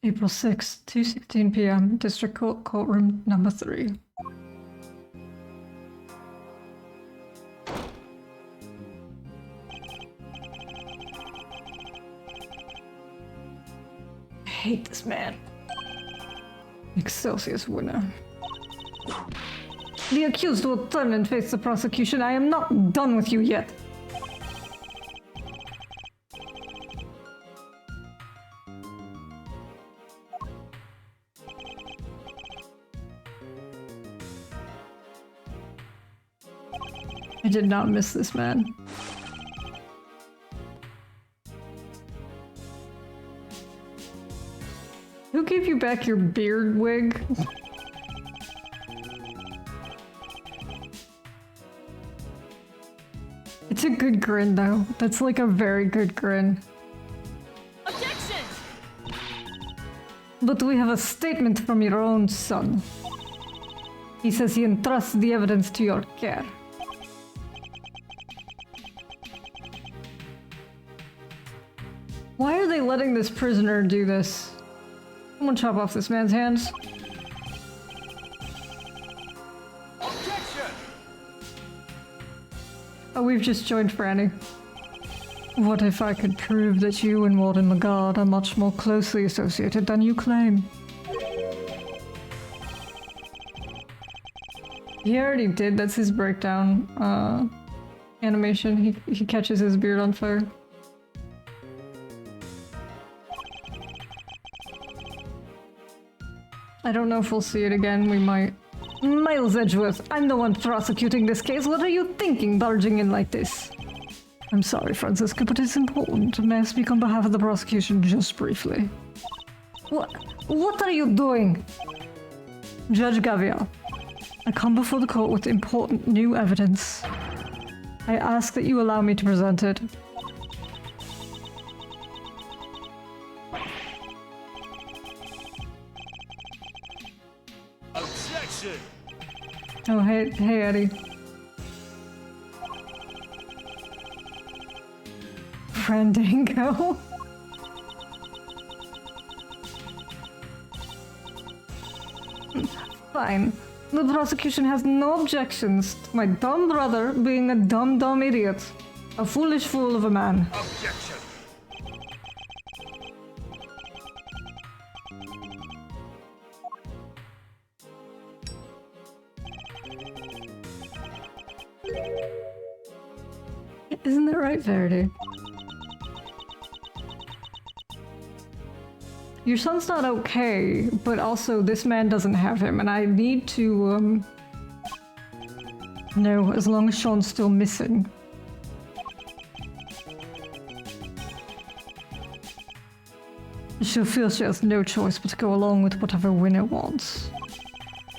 April 6th, 2:16 p.m., District Court, Courtroom number 3. I hate this man. Excelsius winner. The accused will turn and face the prosecution. I am not done with you yet. I did not miss this man. Who gave you back your beard wig? It's a good grin though. That's like a very good grin. Objection! But we have a statement from your own son. He says he entrusts the evidence to your care. Why are they letting this prisoner do this? Someone chop off this man's hands. Objection! Oh, we've just joined Franny. What if I could prove that you and Warden Lagarde are much more closely associated than you claim? He already did, that's his breakdown animation. He catches his beard on fire. I don't know if we'll see it again, we might. Miles Edgeworth, I'm the one prosecuting this case. What are you thinking, barging in like this? I'm sorry, Francisca, but it's important. May I speak on behalf of the prosecution just briefly? What are you doing? Judge Gavial, I come before the court with important new evidence. I ask that you allow me to present it. Objection! Oh, hey, Eddie. Brandango? Fine. The prosecution has no objections to my dumb brother being a dumb idiot. A foolish fool of a man. Objection! Isn't that right, Verity? Your son's not okay, but also this man doesn't have him, and I need to, know as long as Sean's still missing. She'll feel she has no choice but to go along with whatever Winner wants.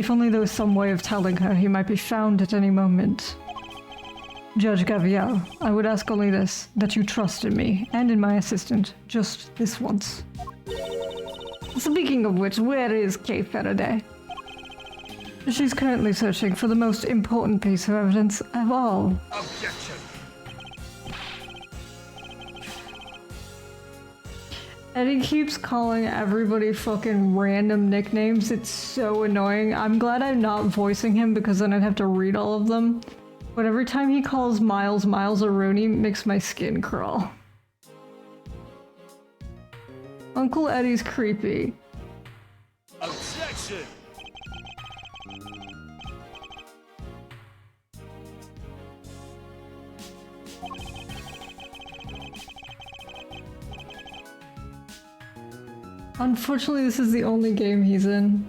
If only there was some way of telling her he might be found at any moment. Judge Gavial, I would ask only this, that you trust in me, and in my assistant, just this once. Speaking of which, where is Kate Faraday? She's currently searching for the most important piece of evidence of all. Objection! Eddie keeps calling everybody fucking random nicknames. It's so annoying. I'm glad I'm not voicing him because then I'd have to read all of them. But every time he calls Miles Aroni makes my skin crawl. Uncle Eddie's creepy. Objection! Unfortunately, this is the only game he's in.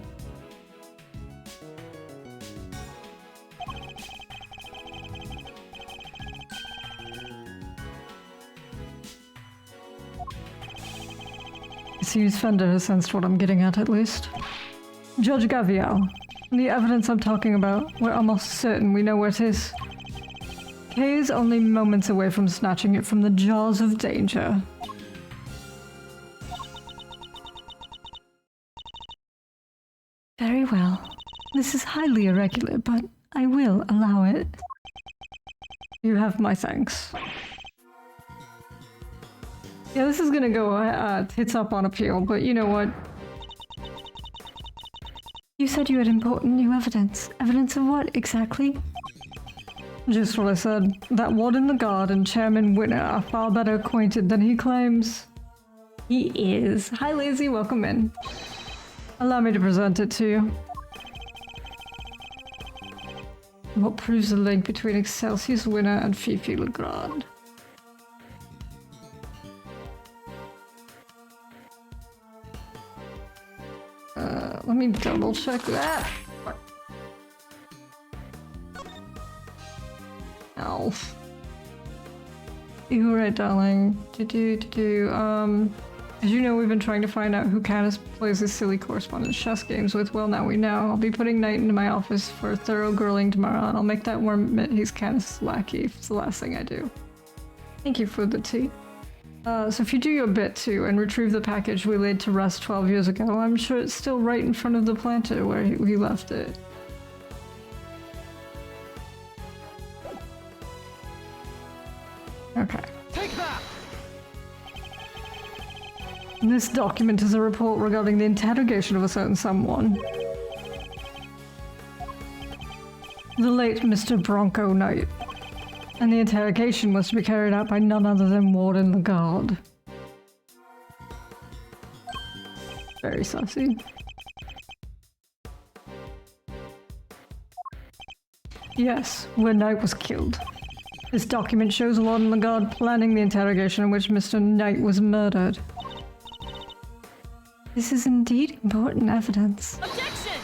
It seems Fender has sensed what I'm getting at least. Judge Gavial, the evidence I'm talking about, we're almost certain we know where it is. Kay is only moments away from snatching it from the jaws of danger. Very well. This is highly irregular, but I will allow it. You have my thanks. Yeah, this is gonna go tits up on appeal, but you know what? You said you had important new evidence. Evidence of what, exactly? Just what I said. That Warden the Guard and Chairman Winner are far better acquainted than he claims. He is. Hi, Lazy. Welcome in. Allow me to present it to you. What proves the link between Excelsius Winner and Fifi Legrand? Let me double check that. Ow. You're right, darling. As you know, we've been trying to find out who Canis plays his silly correspondence chess games with. Well, now we know. I'll be putting Knight into my office for a thorough grilling tomorrow, and I'll make that worm admit he's Canis' lackey if it's the last thing I do. Thank you for the tea. So if you do your bit too and retrieve the package we laid to rest 12 years ago, I'm sure it's still right in front of the planter where we left it. Okay. Take that! This document is a report regarding the interrogation of a certain someone. The late Mr. Bronco Knight. And the interrogation was to be carried out by none other than Warden the Guard. Very saucy. Yes, where Knight was killed. This document shows Warden the Guard planning the interrogation in which Mr. Knight was murdered. This is indeed important evidence. Objection!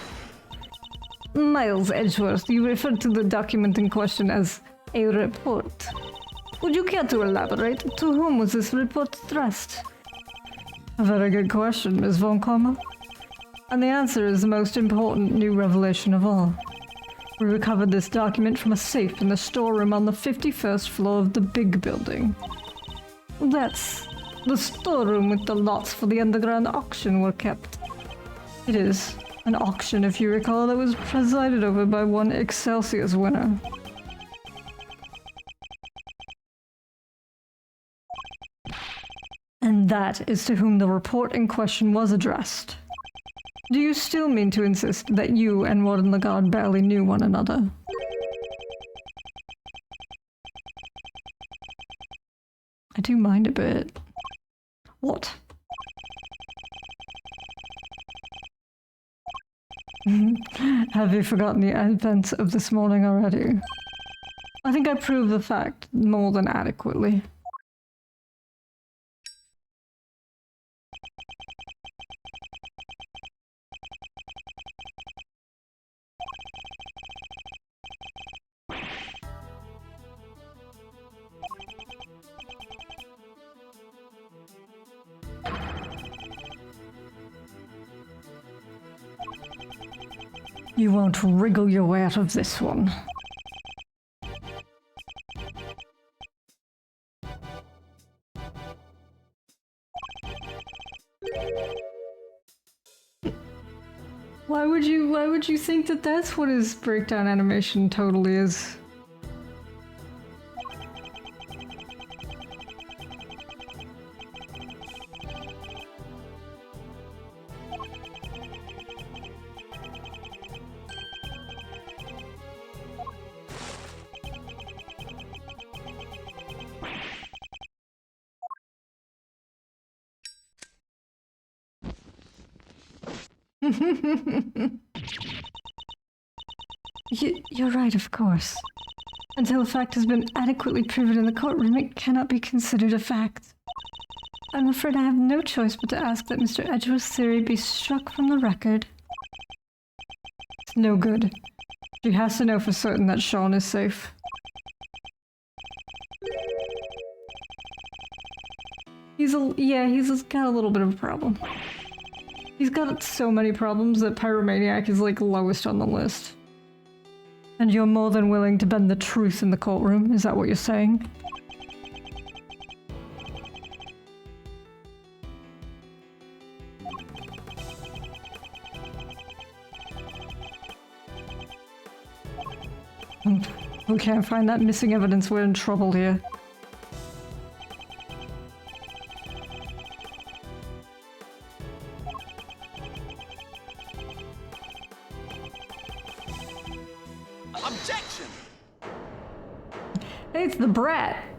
Miles Edgeworth, you referred to the document in question as a report. Would you care to elaborate? To whom was this report addressed? A very good question, Ms. Von Karma. And the answer is the most important new revelation of all. We recovered this document from a safe in the storeroom on the 51st floor of the big building. That's the storeroom with the lots for the underground auction were kept. It is an auction, if you recall, that was presided over by one Excelsius Winner. And that is to whom the report in question was addressed. Do you still mean to insist that you and Warden Lagarde barely knew one another? I do mind a bit. What? Have you forgotten the events of this morning already? I think I proved the fact more than adequately. You won't wriggle your way out of this one. Why would you think that that's what his breakdown animation totally is? You're right, of course. Until a fact has been adequately proven in the courtroom, it cannot be considered a fact. I'm afraid I have no choice but to ask that Mr. Edgeworth's theory be struck from the record. It's no good. She has to know for certain that Sean is safe. He's got a little bit of a problem. He's got so many problems that Pyromaniac is like lowest on the list. And you're more than willing to bend the truth in the courtroom, is that what you're saying? We can't find that missing evidence, we're in trouble here. Objection! It's the brat.